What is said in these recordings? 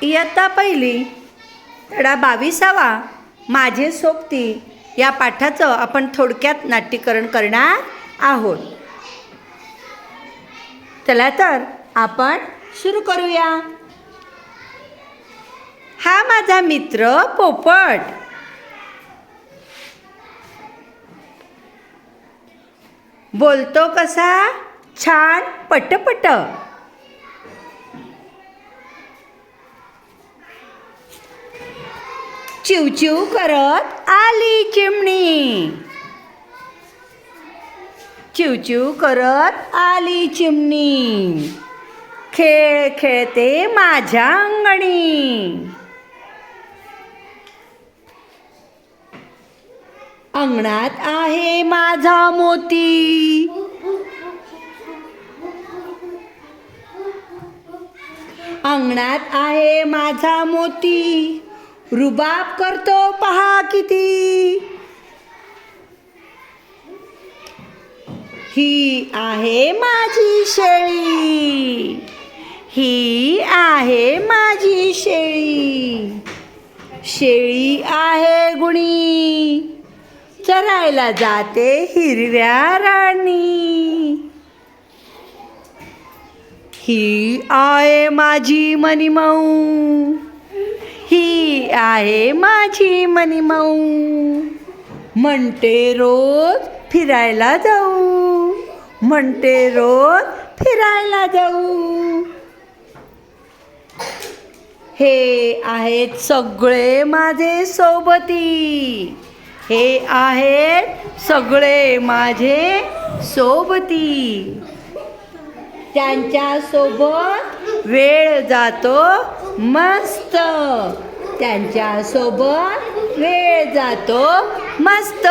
इयत्ता पहिली धडा 22वा माझे सोबती या पाठाचं आपण थोडक्यात नाट्यकरण करणार आहोत. चला तर आपण सुरू करूया. हा माझा मित्र पोपट. बोलतो कसा छान पटपट. चिवचिव करत आली चिमणी. चिवचिव करत आली चिमणी. खेळ खेळते माझ्या अंगणी. अंगणात आहे माझा मोती. अंगणात आहे माझा मोती. रुबाब करतो पहा किती. ही आहे माझी शेळी. ही आहे माझी शेळी. शेळी आहे गुणी. चरायला जाते हिरव्या राणी. ही आहे माझी मनीमाऊ. ही आहे माझी मनीमाऊ. म्हणते रोज फिरायला जाऊ. म्हणते रोज फिरायला जाऊ. हे आहेत सगळे माझे सोबती. हे आहेत सगळे माझे सोबती. त्यांच्या सोबत वेळ जातो मस्त. त्यांच्या सोबत वेळ जातो मस्त.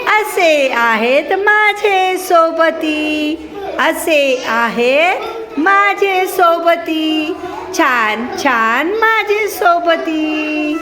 असे आहेत माझे सोबती. असे आहेत माझे सोबती. छान छान माझे सोबती.